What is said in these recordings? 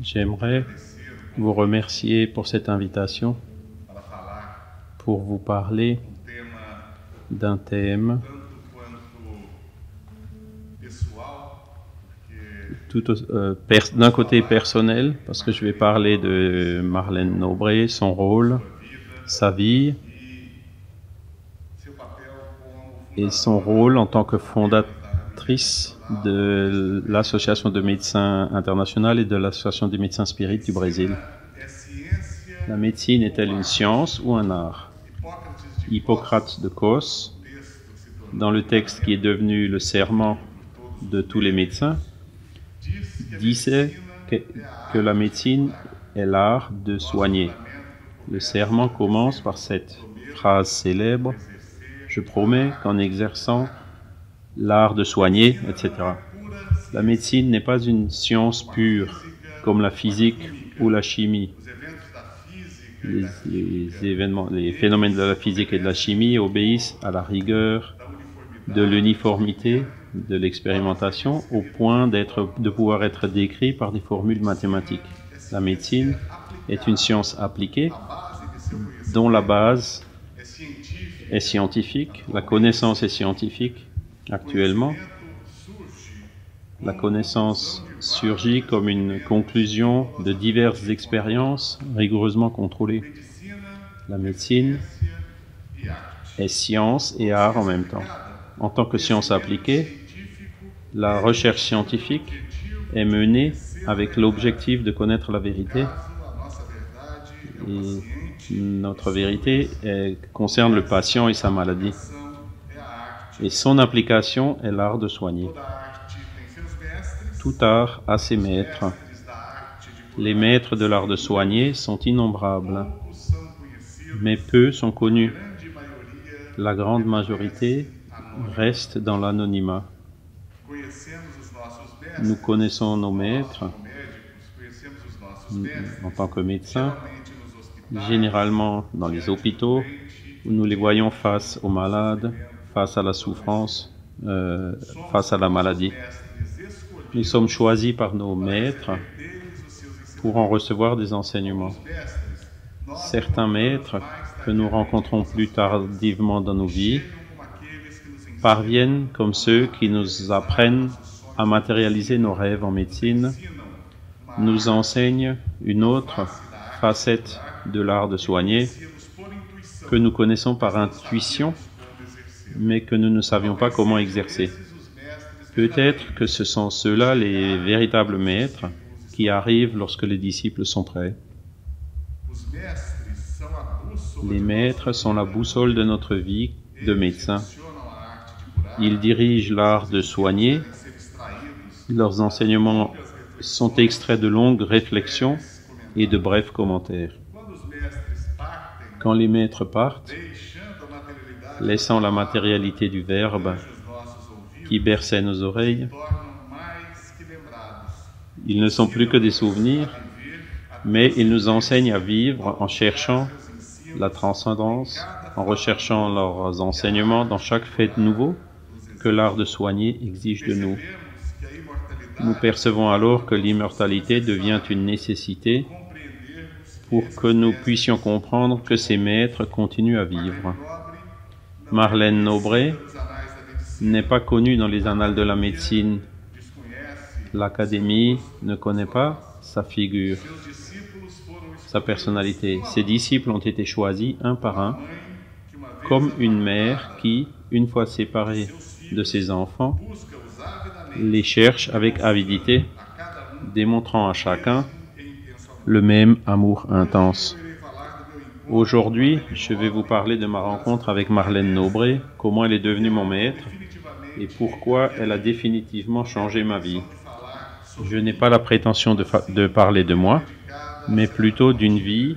J'aimerais vous remercier pour cette invitation, pour vous parler d'un thème d'un côté personnel, parce que je vais parler de Marlène Nobré, son rôle, sa vie et son rôle en tant que fondatrice de l'Association de médecins internationale et de l'Association des médecins spirites du Brésil. La médecine est-elle une science ou un art? Hippocrate de Cos, dans le texte qui est devenu le serment de tous les médecins, disait que la médecine est l'art de soigner. Le serment commence par cette phrase célèbre: « Je promets qu'en exerçant l'art de soigner, etc. » La médecine n'est pas une science pure, comme la physique ou la chimie. Les phénomènes de la physique et de la chimie obéissent à la rigueur, de l'uniformité, de l'expérimentation, au point de pouvoir être décrits par des formules mathématiques. La médecine est une science appliquée, dont la base est scientifique, la connaissance est scientifique actuellement. La connaissance surgit comme une conclusion de diverses expériences rigoureusement contrôlées. La médecine est science et art en même temps. En tant que science appliquée, la recherche scientifique est menée avec l'objectif de connaître la vérité. Et notre vérité concerne le patient et sa maladie. Et son application est l'art de soigner. Tout art a ses maîtres. Les maîtres de l'art de soigner sont innombrables, mais peu sont connus. La grande majorité reste dans l'anonymat. Nous connaissons nos maîtres en tant que médecins, généralement dans les hôpitaux, où nous les voyons face aux malades, face à la souffrance, face à la maladie. Nous sommes choisis par nos maîtres pour en recevoir des enseignements. Certains maîtres que nous rencontrons plus tardivement dans nos vies parviennent comme ceux qui nous apprennent à matérialiser nos rêves en médecine, nous enseignent une autre facette de l'art de soigner que nous connaissons par intuition, mais que nous ne savions pas comment exercer. Peut-être que ce sont ceux-là les véritables maîtres qui arrivent lorsque les disciples sont prêts. Les maîtres sont la boussole de notre vie de médecin. Ils dirigent l'art de soigner. Leurs enseignements sont extraits de longues réflexions et de brefs commentaires. Quand les maîtres partent, laissant la matérialité du verbe qui berçait nos oreilles, ils ne sont plus que des souvenirs, mais ils nous enseignent à vivre en cherchant la transcendance, en recherchant leurs enseignements dans chaque fait nouveau que l'art de soigner exige de nous. Nous percevons alors que l'immortalité devient une nécessité pour que nous puissions comprendre que ces maîtres continuent à vivre. Marlène Nobré n'est pas connue dans les annales de la médecine. L'Académie ne connaît pas sa figure, sa personnalité. Ses disciples ont été choisis un par un, comme une mère qui, une fois séparée de ses enfants, les cherche avec avidité, démontrant à chacun le même amour intense. Aujourd'hui, je vais vous parler de ma rencontre avec Marlène Nobré, comment elle est devenue mon maître et pourquoi elle a définitivement changé ma vie. Je n'ai pas la prétention de parler de moi, mais plutôt d'une vie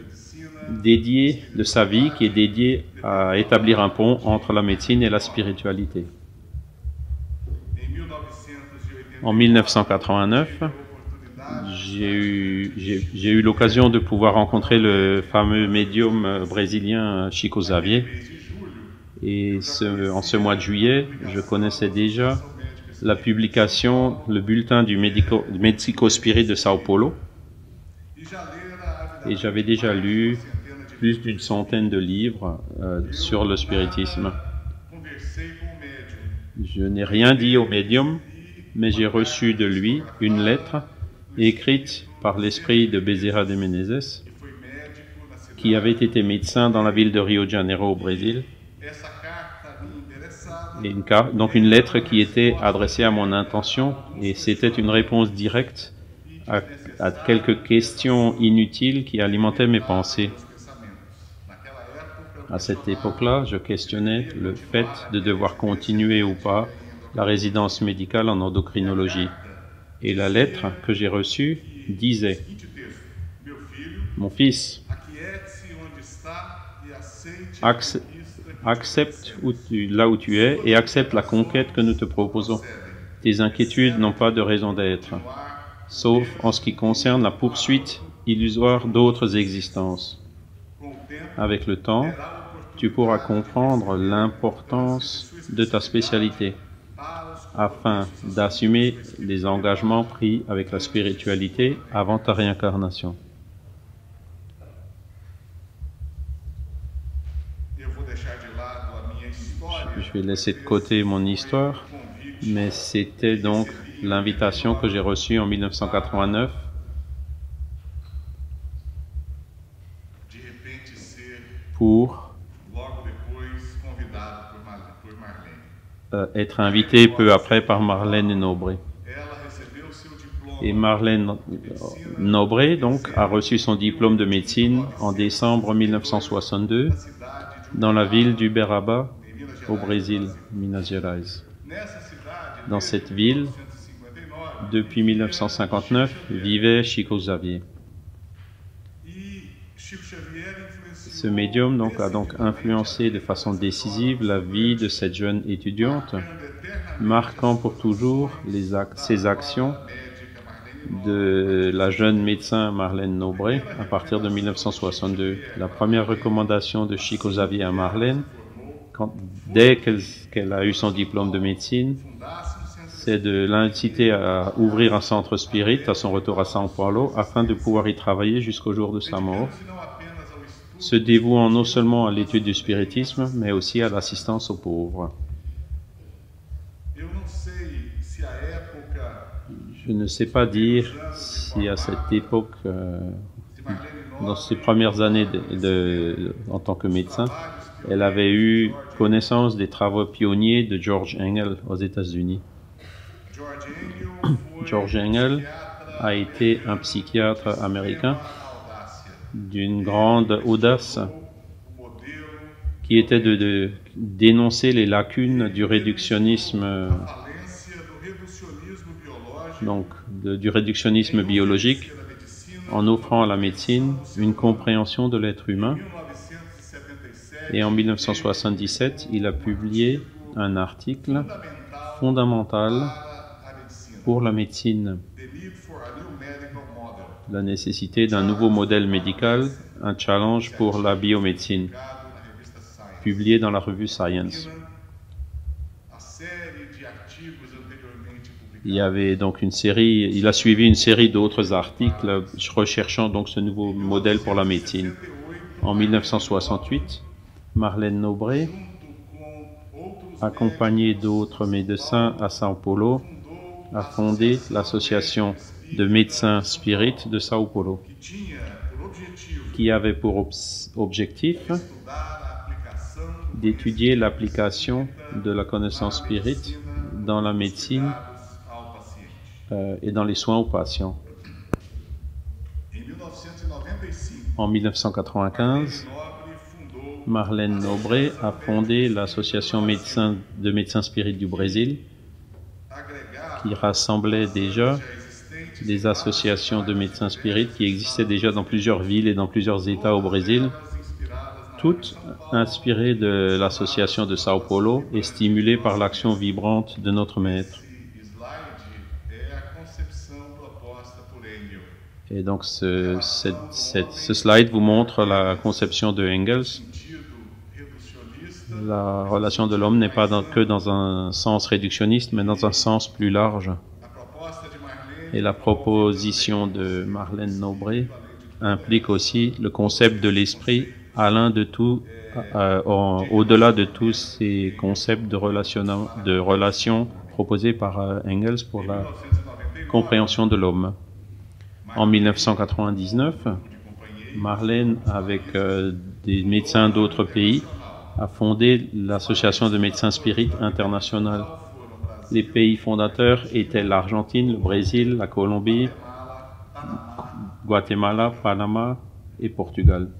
dédiée, de sa vie qui est dédiée à établir un pont entre la médecine et la spiritualité. En 1989, j'ai eu l'occasion de pouvoir rencontrer le fameux médium brésilien Chico Xavier. Et en ce mois de juillet, je connaissais déjà la publication, le bulletin du Médico Spirit de Sao Paulo. Et j'avais déjà lu plus d'une centaine de livres sur le spiritisme. Je n'ai rien dit au médium, mais j'ai reçu de lui une lettre écrite par l'esprit de Bezerra de Menezes, qui avait été médecin dans la ville de Rio de Janeiro au Brésil. Et donc une lettre qui était adressée à mon intention, et c'était une réponse directe à quelques questions inutiles qui alimentaient mes pensées. À cette époque-là, je questionnais le fait de devoir continuer ou pas la résidence médicale en endocrinologie. Et la lettre que j'ai reçue disait: mon fils, accepte là où tu es et accepte la conquête que nous te proposons. Tes inquiétudes n'ont pas de raison d'être, sauf en ce qui concerne la poursuite illusoire d'autres existences. Avec le temps, tu pourras comprendre l'importance de ta spécialité afin d'assumer les engagements pris avec la spiritualité avant ta réincarnation. Je vais laisser de côté mon histoire, mais c'était donc l'invitation que j'ai reçue en 1989 pour être invité peu après par Marlène Nobré. Et Marlène Nobré donc a reçu son diplôme de médecine en décembre 1962 dans la ville d'Uberaba au Brésil, Minas Gerais. Dans cette ville, depuis 1959, vivait Chico Xavier. Ce médium a donc influencé de façon décisive la vie de cette jeune étudiante, marquant pour toujours ses actions de la jeune médecin Marlène Nobré à partir de 1962. La première recommandation de Chico Xavier à Marlène, dès qu'elle a eu son diplôme de médecine, c'est de l'inciter à ouvrir un centre spirit à son retour à São Paulo afin de pouvoir y travailler jusqu'au jour de sa mort, se dévouant non seulement à l'étude du spiritisme, mais aussi à l'assistance aux pauvres. Je ne sais pas dire si à cette époque, dans ses premières années en tant que médecin, elle avait eu connaissance des travaux pionniers de George Engel aux États-Unis. George Engel a été un psychiatre américain d'une grande audace qui était de dénoncer les lacunes du réductionnisme, du réductionnisme biologique, en offrant à la médecine une compréhension de l'être humain. Et en 1977, il a publié un article fondamental pour la médecine: la nécessité d'un nouveau modèle médical, un challenge pour la biomédecine, publié dans la revue Science. Il y avait donc il a suivi une série d'autres articles recherchant donc ce nouveau modèle pour la médecine. En 1968, Marlène Nobré, accompagnée d'autres médecins à São Paulo, a fondé l'association de médecins spirites de São Paulo, qui avait pour objectif d'étudier l'application de la connaissance spirit dans la médecine et dans les soins aux patients. En 1995, Marlène Nobré a fondé l'association de médecins spirites du Brésil, qui rassemblait déjà des associations de médecins spirites qui existaient déjà dans plusieurs villes et dans plusieurs États au Brésil, toutes inspirées de l'association de São Paulo et stimulées par l'action vibrante de notre Maître. Et donc ce slide vous montre la conception de Engels. La relation de l'homme n'est pas que dans un sens réductionniste, mais dans un sens plus large. Et la proposition de Marlène Nobré implique aussi le concept de l'esprit au-delà de tous ces concepts de relation proposés par Engels pour la compréhension de l'homme. En 1999, Marlène, avec des médecins d'autres pays, a fondé l'Association de médecins spirites internationale. Les pays fondateurs étaient l'Argentine, le Brésil, la Colombie, Guatemala, Panama et Portugal.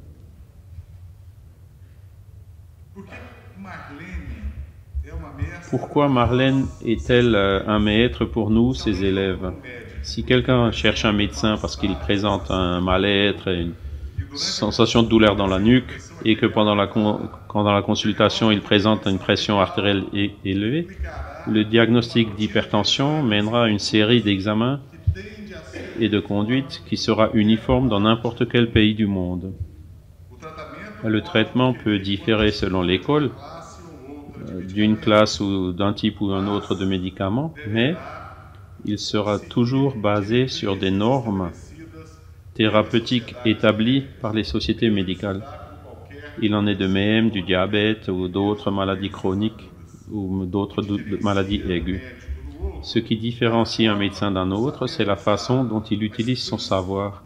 Pourquoi Marlène est-elle un maître pour nous, ses élèves? Si quelqu'un cherche un médecin parce qu'il présente un mal-être et une sensation de douleur dans la nuque et que pendant la consultation il présente une pression artérielle élevée, le diagnostic d'hypertension mènera à une série d'examens et de conduites qui sera uniforme dans n'importe quel pays du monde. Le traitement peut différer selon l'école, d'une classe ou d'un type ou un autre de médicaments, mais il sera toujours basé sur des normes thérapeutiques établies par les sociétés médicales. Il en est de même du diabète ou d'autres maladies chroniques ou d'autres maladies aiguës. Ce qui différencie un médecin d'un autre, c'est la façon dont il utilise son savoir,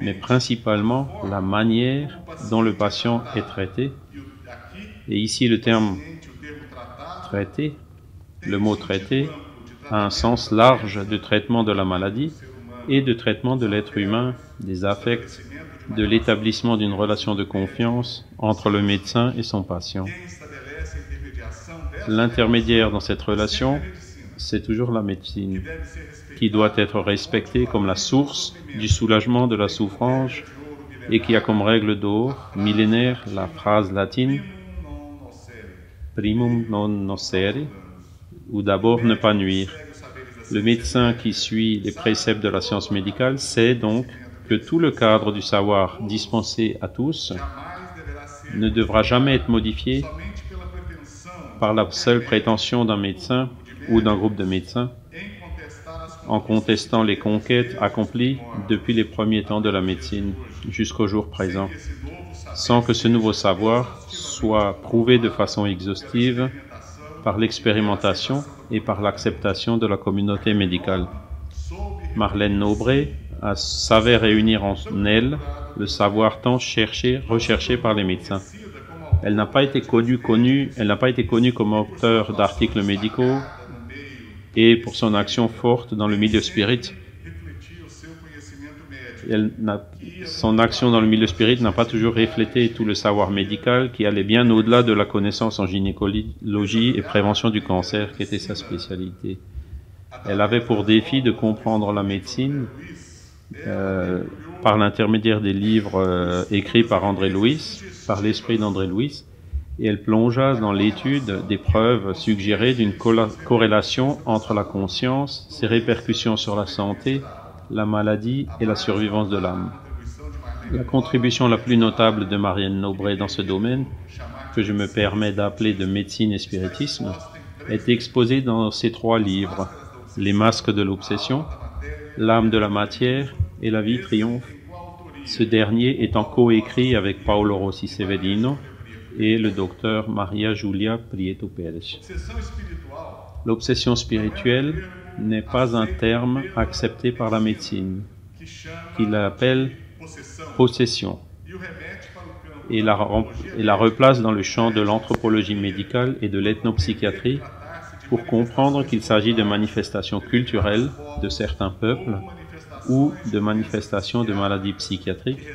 mais principalement la manière dont le patient est traité. Et ici, le terme traité, le mot traité, a un sens large de traitement de la maladie et de traitement de l'être humain, des affects, de l'établissement d'une relation de confiance entre le médecin et son patient. L'intermédiaire dans cette relation, c'est toujours la médecine, qui doit être respectée comme la source du soulagement de la souffrance et qui a comme règle d'or millénaire la phrase latine primum non nocere, ou d'abord ne pas nuire. Le médecin qui suit les préceptes de la science médicale sait donc que tout le cadre du savoir dispensé à tous ne devra jamais être modifié par la seule prétention d'un médecin ou d'un groupe de médecins en contestant les conquêtes accomplies depuis les premiers temps de la médecine jusqu'au jour présent, sans que ce nouveau savoir soit prouvé de façon exhaustive par l'expérimentation et par l'acceptation de la communauté médicale. Marlène Nobré savait réunir en elle le savoir tant recherché par les médecins. Elle n'a pas été connue comme auteure d'articles médicaux et pour son action forte dans le milieu spirit. Son action dans le milieu spirit n'a pas toujours reflété tout le savoir médical qui allait bien au-delà de la connaissance en gynécologie et prévention du cancer, qui était sa spécialité. Elle avait pour défi de comprendre la médecine par l'intermédiaire des livres écrits par André Louis, par l'esprit d'André Louis, et elle plongea dans l'étude des preuves suggérées d'une corrélation entre la conscience, ses répercussions sur la santé, la maladie et la survivance de l'âme. La contribution la plus notable de Marlène Nobré dans ce domaine, que je me permets d'appeler de médecine et spiritisme, est exposée dans ces 3 livres, Les masques de l'obsession, L'âme de la matière et La vie triomphe, ce dernier étant coécrit avec Paolo Rossi Severino et le docteur Maria Julia Prieto Pérez. L'obsession spirituelle n'est pas un terme accepté par la médecine, qui l'appelle possession, et la replace dans le champ de l'anthropologie médicale et de l'ethnopsychiatrie pour comprendre qu'il s'agit de manifestations culturelles de certains peuples ou de manifestations de maladies psychiatriques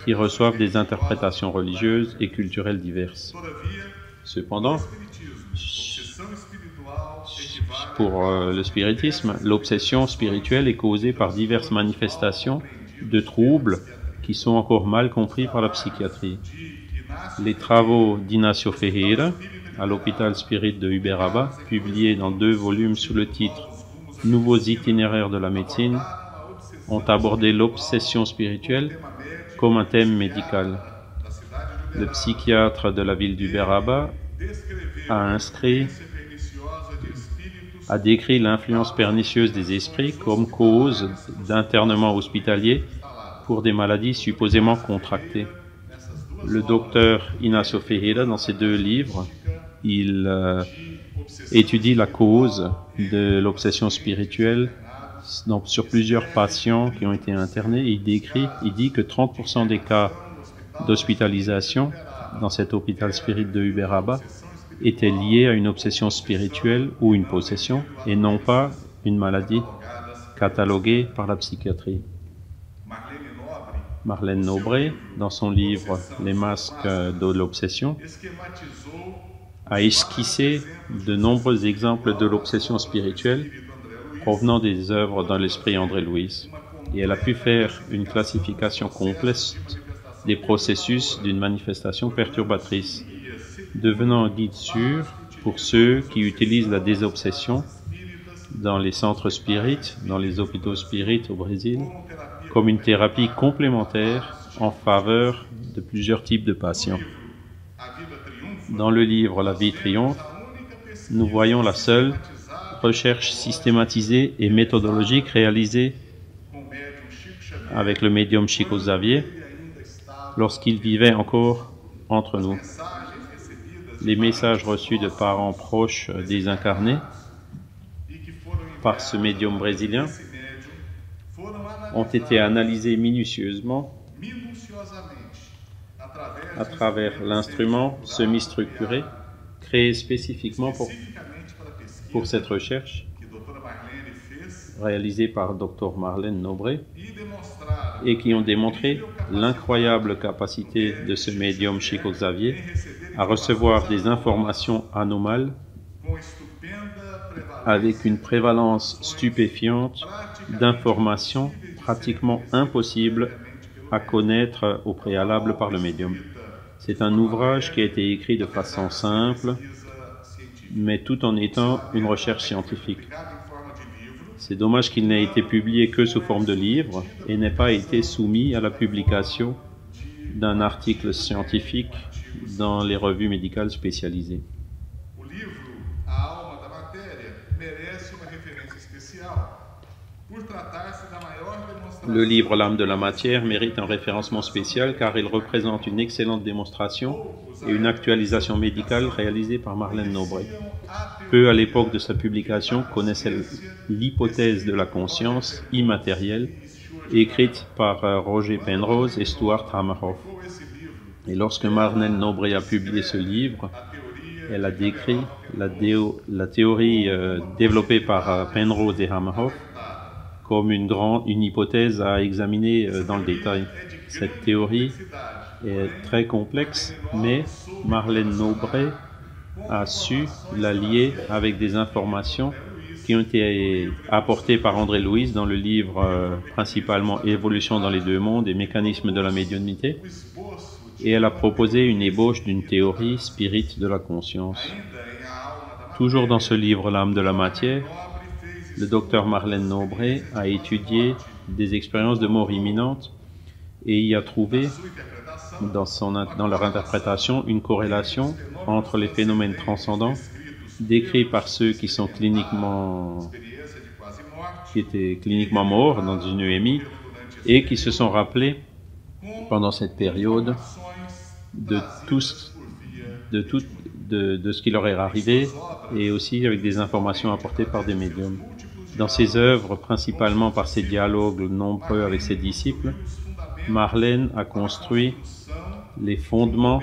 qui reçoivent des interprétations religieuses et culturelles diverses. Cependant, pour le spiritisme, l'obsession spirituelle est causée par diverses manifestations de troubles qui sont encore mal compris par la psychiatrie. Les travaux d'Inácio Ferreira, à l'hôpital Spirit de Uberaba, publiés dans 2 volumes sous le titre « Nouveaux itinéraires de la médecine », ont abordé l'obsession spirituelle comme un thème médical. Le psychiatre de la ville d'Uberaba a décrit l'influence pernicieuse des esprits comme cause d'internement hospitalier pour des maladies supposément contractées. Le docteur Inácio Ferreira, dans ses 2 livres, il étudie la cause de l'obsession spirituelle sur plusieurs patients qui ont été internés. Il dit que 30% des cas d'hospitalisation dans cet hôpital spirit de Uberaba étaient liés à une obsession spirituelle ou une possession et non pas une maladie cataloguée par la psychiatrie. Marlène Nobré, dans son livre Les masques de l'obsession, a esquissé de nombreux exemples de l'obsession spirituelle provenant des œuvres dans l'esprit André Louis, et elle a pu faire une classification complète des processus d'une manifestation perturbatrice, devenant un guide sûr pour ceux qui utilisent la désobsession dans les centres spirites, dans les hôpitaux spirites au Brésil, comme une thérapie complémentaire en faveur de plusieurs types de patients. Dans le livre La vie triomphe, nous voyons la seule recherche systématisée et méthodologique réalisée avec le médium Chico Xavier lorsqu'il vivait encore entre nous. Les messages reçus de parents proches des incarnés par ce médium brésilien ont été analysés minutieusement à travers l'instrument semi-structuré créé spécifiquement pour cette recherche, réalisée par Dr Marlène Nobré, et qui ont démontré l'incroyable capacité de ce médium Chico Xavier à recevoir des informations anomales avec une prévalence stupéfiante d'informations pratiquement impossibles à connaître au préalable par le médium. C'est un ouvrage qui a été écrit de façon simple, mais tout en étant une recherche scientifique. C'est dommage qu'il n'ait été publié que sous forme de livre et n'ait pas été soumis à la publication d'un article scientifique dans les revues médicales spécialisées. Le livre L'âme de la matière mérite un référencement spécial car il représente une excellente démonstration et une actualisation médicale réalisée par Marlène Nobré. Peu à l'époque de sa publication connaissaient l'hypothèse de la conscience immatérielle écrite par Roger Penrose et Stuart Hameroff. Et lorsque Marlène Nobré a publié ce livre, elle a décrit la théorie développée par Penrose et Hameroff comme une hypothèse à examiner dans le détail. Cette théorie est très complexe, mais Marlène Nobré a su la lier avec des informations qui ont été apportées par André Louis dans le livre principalement Évolution dans les 2 mondes et mécanismes de la médiumnité, et elle a proposé une ébauche d'une théorie spirit de la conscience. Toujours dans ce livre L'âme de la matière, le docteur Marlène Nobré a étudié des expériences de mort imminente et y a trouvé dans leur interprétation une corrélation entre les phénomènes transcendants décrits par ceux qui étaient cliniquement morts dans une EMI et qui se sont rappelés pendant cette période de ce qui leur est arrivé et aussi avec des informations apportées par des médiums. Dans ses œuvres, principalement par ses dialogues nombreux avec ses disciples, Marlène a construit les fondements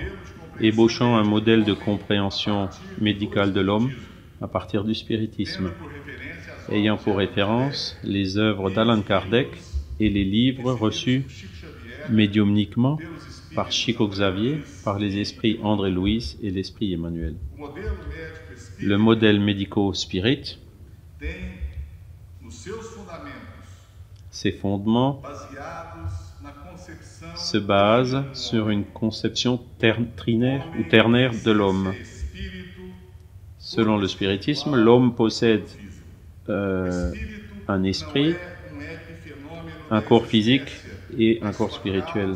ébauchant un modèle de compréhension médicale de l'homme à partir du spiritisme, ayant pour référence les œuvres d'Allan Kardec et les livres reçus médiumniquement par Chico Xavier, par les esprits André Louis et l'esprit Emmanuel. Le modèle médico-spirit, ses fondements se basent sur une conception trinaire ou ternaire de l'homme. Selon le spiritisme, l'homme possède un esprit, un corps physique et un corps spirituel.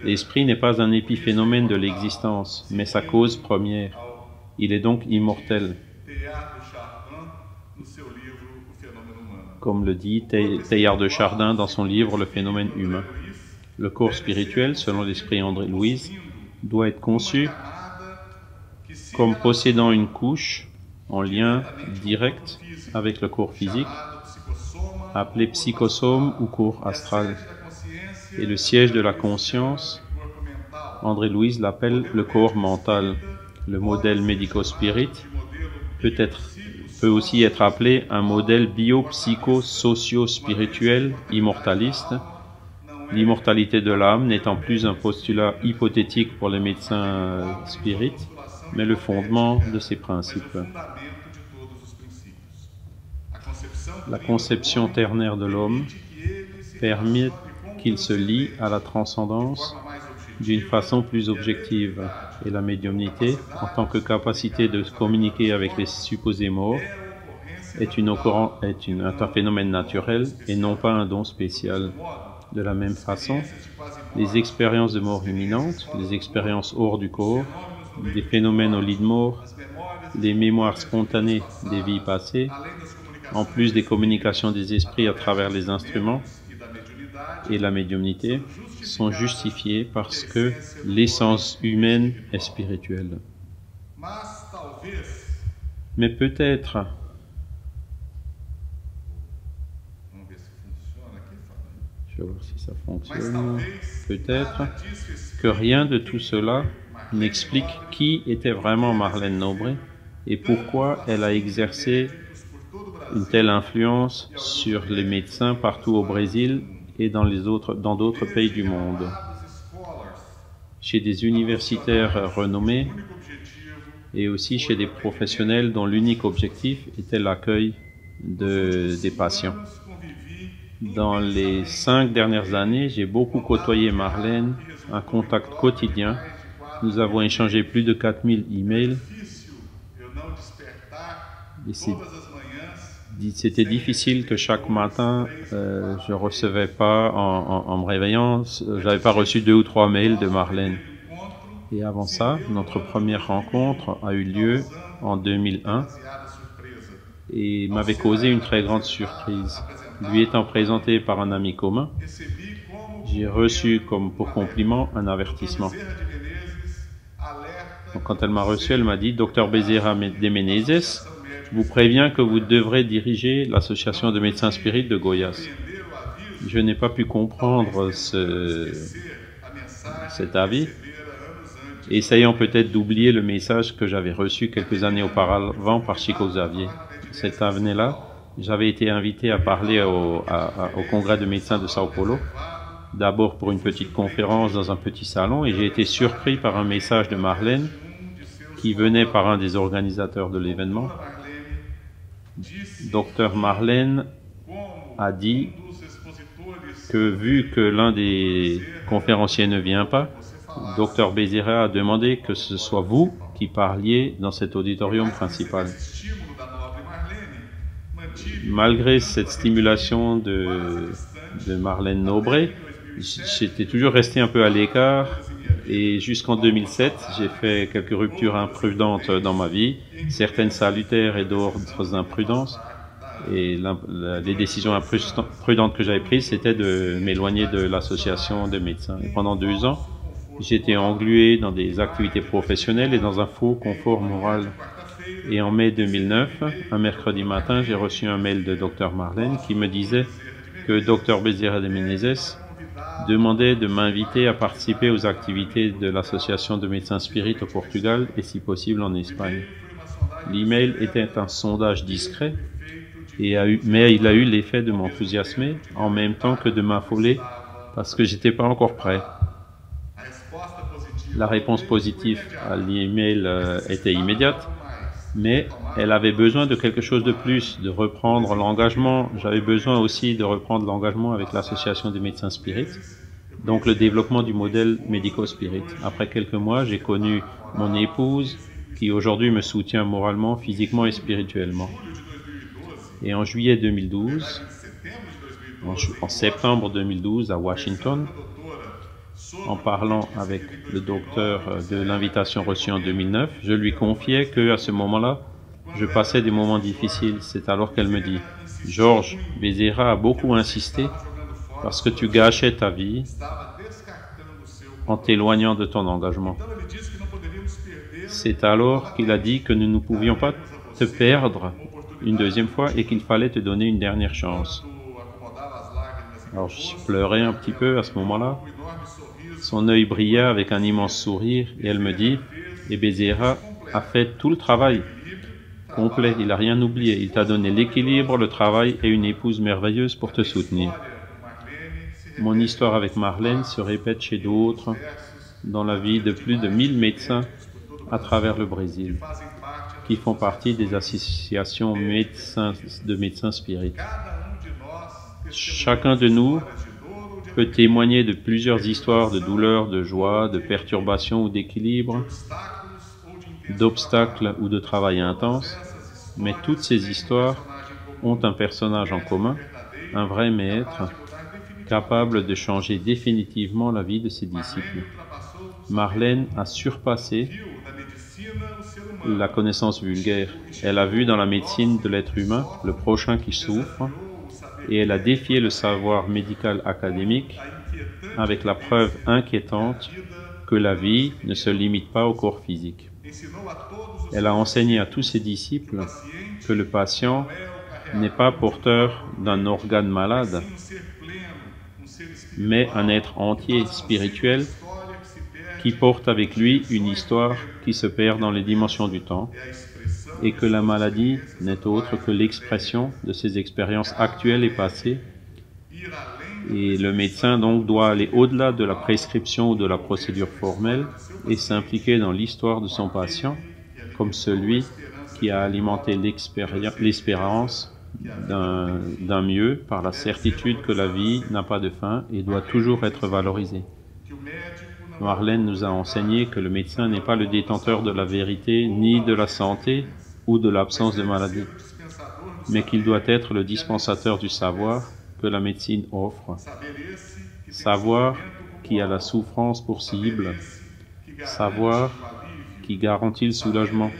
L'esprit n'est pas un épiphénomène de l'existence, mais sa cause première. Il est donc immortel. Comme le dit Teilhard de Chardin dans son livre Le phénomène humain. Le corps spirituel, selon l'esprit André Louise, doit être conçu comme possédant une couche en lien direct avec le corps physique, appelé psychosome ou corps astral. Et le siège de la conscience, André Louise l'appelle le corps mental. Le modèle médico-spirit peut aussi être appelé un modèle bio-psycho-socio-spirituel immortaliste, l'immortalité de l'âme n'étant plus un postulat hypothétique pour les médecins spirites, mais le fondement de ces principes. La conception ternaire de l'homme permet qu'il se lie à la transcendance d'une façon plus objective, et la médiumnité, en tant que capacité de communiquer avec les supposés morts, est un phénomène naturel et non pas un don spécial. De la même façon, les expériences de mort imminente, les expériences hors du corps, des phénomènes au lit de mort, les mémoires spontanées des vies passées, en plus des communications des esprits à travers les instruments et la médiumnité, sont justifiées parce que l'essence humaine est spirituelle. Mais peut-être, je vais voir si ça fonctionne, peut-être que rien de tout cela n'explique qui était vraiment Marlène Nobré et pourquoi elle a exercé une telle influence sur les médecins partout au Brésil et dans d'autres pays du monde. Chez des universitaires renommés et aussi chez des professionnels dont l'unique objectif était l'accueil des patients. Dans les 5 dernières années, j'ai beaucoup côtoyé Marlène, un contact quotidien. Nous avons échangé plus de 4000 emails. C'était difficile que chaque matin, je recevais pas, en me réveillant, j'avais pas reçu 2 ou 3 mails de Marlène. Et avant ça, notre première rencontre a eu lieu en 2001 et m'avait causé une très grande surprise. Lui étant présenté par un ami commun, j'ai reçu comme pour compliment un avertissement. Donc, quand elle m'a reçu, elle m'a dit « Dr Bezerra de Menezes vous prévient que vous devrez diriger l'association de médecins spirites de Goiás. » Je n'ai pas pu comprendre cet avis, essayant peut-être d'oublier le message que j'avais reçu quelques années auparavant par Chico Xavier. Cette année-là, j'avais été invité à parler au congrès de médecins de Sao Paulo, d'abord pour une petite conférence dans un petit salon, et j'ai été surpris par un message de Marlène qui venait par un des organisateurs de l'événement. Dr Marlène a dit que vu que l'un des conférenciers ne vient pas, Dr Bezerra a demandé que ce soit vous qui parliez dans cet auditorium principal. Malgré cette stimulation de Marlène Nobré, j'étais toujours resté un peu à l'écart et jusqu'en 2007, j'ai fait quelques ruptures imprudentes dans ma vie, certaines salutaires et d'autres imprudences. Et les décisions imprudentes que j'avais prises, c'était de m'éloigner de l'association des médecins. Et pendant 2 ans, j'étais englué dans des activités professionnelles et dans un faux confort moral. Et en mai 2009, un mercredi matin, j'ai reçu un mail de Dr Marlène qui me disait que Dr Bezerra de Menezes demandait de m'inviter à participer aux activités de l'association de médecins spirites au Portugal et si possible en Espagne. L'email était un sondage discret, mais il a eu l'effet de m'enthousiasmer en même temps que de m'affoler parce que j'étais pas encore prêt. La réponse positive à l'email était immédiate, mais elle avait besoin de quelque chose de plus, de reprendre l'engagement. J'avais besoin aussi de reprendre l'engagement avec l'association des médecins spirites, donc le développement du modèle médico-spirit. Après quelques mois, j'ai connu mon épouse qui aujourd'hui me soutient moralement, physiquement et spirituellement. Et en juillet 2012, en septembre 2012 à Washington, en parlant avec le docteur de l'invitation reçue en 2009, je lui confiais qu'à ce moment-là, je passais des moments difficiles. C'est alors qu'elle me dit, « Georges, Bezerra a beaucoup insisté parce que tu gâchais ta vie en t'éloignant de ton engagement. » C'est alors qu'il a dit que nous ne pouvions pas te perdre une deuxième fois et qu'il fallait te donner une dernière chance. Alors je pleurais un petit peu à ce moment-là. Son œil brillait avec un immense sourire et elle me dit, « Et Bezerra a fait tout le travail complet, il n'a rien oublié. Il t'a donné l'équilibre, le travail et une épouse merveilleuse pour te soutenir. » Mon histoire avec Marlène se répète chez d'autres dans la vie de plus de 1000 médecins à travers le Brésil, qui font partie des associations de médecins spirites. Chacun de nous peut témoigner de plusieurs histoires de douleur, de joie, de perturbation ou d'équilibre, d'obstacles ou de travail intense, mais toutes ces histoires ont un personnage en commun, un vrai maître, capable de changer définitivement la vie de ses disciples. Marlène a surpassé la connaissance vulgaire. Elle a vu dans la médecine de l'être humain le prochain qui souffre et elle a défié le savoir médical académique avec la preuve inquiétante que la vie ne se limite pas au corps physique. Elle a enseigné à tous ses disciples que le patient n'est pas porteur d'un organe malade, mais un être entier, spirituel, qui porte avec lui une histoire qui se perd dans les dimensions du temps, et que la maladie n'est autre que l'expression de ses expériences actuelles et passées. Et le médecin donc doit aller au-delà de la prescription ou de la procédure formelle et s'impliquer dans l'histoire de son patient comme celui qui a alimenté l'espérance d'un mieux par la certitude que la vie n'a pas de fin et doit toujours être valorisée. Marlène nous a enseigné que le médecin n'est pas le détenteur de la vérité ni de la santé ou de l'absence de maladie, mais qu'il doit être le dispensateur du savoir que la médecine offre. Savoir qui a la souffrance pour cible, savoir qui garantit le soulagement,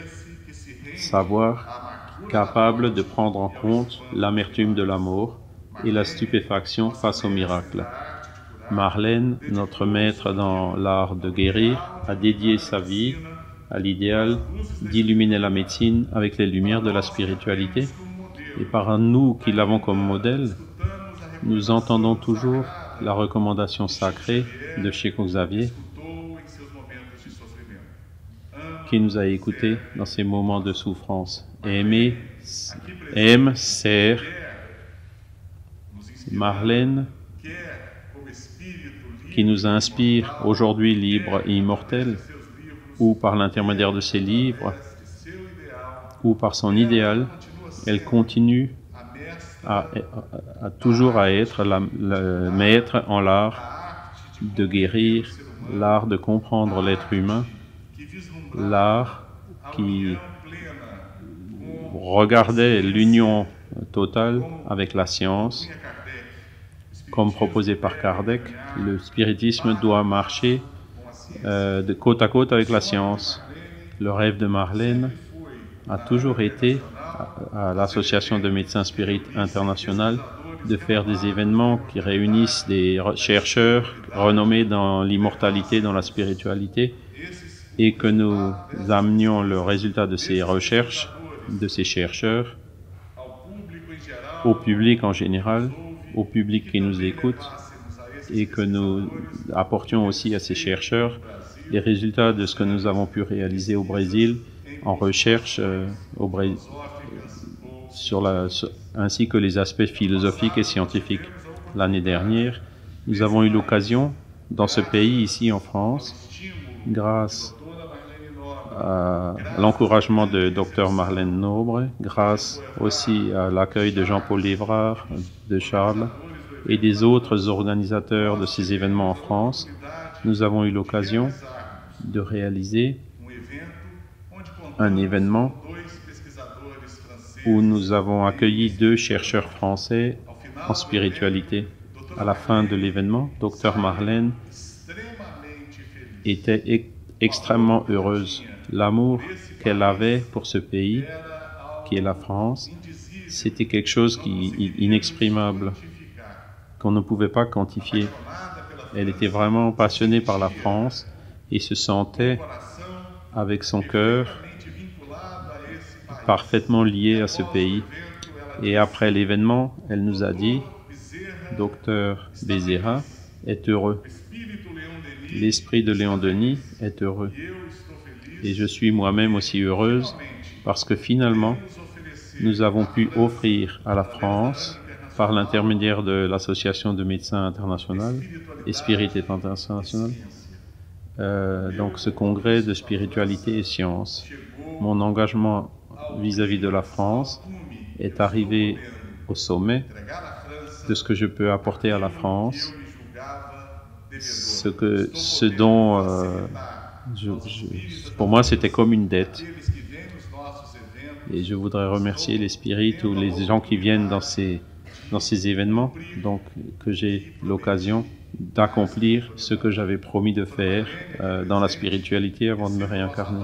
savoir capable de prendre en compte l'amertume de la mort et la stupéfaction face au miracle. Marlène, notre maître dans l'art de guérir, a dédié sa vie à l'idéal d'illuminer la médecine avec les lumières de la spiritualité. Et par nous qui l'avons comme modèle, nous entendons toujours la recommandation sacrée de Chico Xavier, qui nous a écoutés dans ces moments de souffrance. Aime, sert. Marlène, qui nous inspire aujourd'hui libre et immortel, ou par l'intermédiaire de ses livres, ou par son idéal, elle continue toujours à être le maître en l'art de guérir, l'art de comprendre l'être humain, l'art qui regardait l'union totale avec la science. Comme proposé par Kardec, le spiritisme doit marcher de côte à côte avec la science. Le rêve de Marlène a toujours été, à l'Association de médecins spirites internationale, de faire des événements qui réunissent des chercheurs renommés dans l'immortalité, dans la spiritualité, et que nous amenions le résultat de ces recherches, de ces chercheurs, au public en général, au public qui nous écoute, et que nous apportions aussi à ces chercheurs les résultats de ce que nous avons pu réaliser au Brésil en recherche ainsi que les aspects philosophiques et scientifiques. L'année dernière, nous avons eu l'occasion, dans ce pays, ici en France, grâce à l'encouragement de Dr Marlène Nobre, grâce aussi à l'accueil de Jean-Paul Lévrard, de Charles et des autres organisateurs de ces événements en France, nous avons eu l'occasion de réaliser un événement où nous avons accueilli 2 chercheurs français en spiritualité. À la fin de l'événement, Dr Marlène était extrêmement heureuse. L'amour qu'elle avait pour ce pays, qui est la France, c'était quelque chose inexprimable, qu'on ne pouvait pas quantifier. Elle était vraiment passionnée par la France et se sentait, avec son cœur, parfaitement liée à ce pays. Et après l'événement, elle nous a dit, Docteur Bezerra est heureux. L'esprit de Léon Denis est heureux. Et je suis moi-même aussi heureuse parce que finalement, nous avons pu offrir à la France, par l'intermédiaire de l'Association de médecins internationale et Spirit International, donc ce congrès de spiritualité et science. Mon engagement vis-à-vis de la France est arrivé au sommet de ce que je peux apporter à la France, pour moi c'était comme une dette. Et je voudrais remercier les spirites ou les gens qui viennent dans ces événements, donc que j'ai l'occasion d'accomplir ce que j'avais promis de faire dans la spiritualité avant de me réincarner.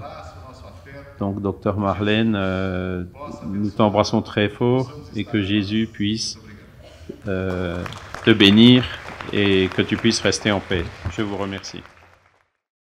Donc, Docteur Marlène, nous t'embrassons très fort et que Jésus puisse te bénir et que tu puisses rester en paix. Je vous remercie.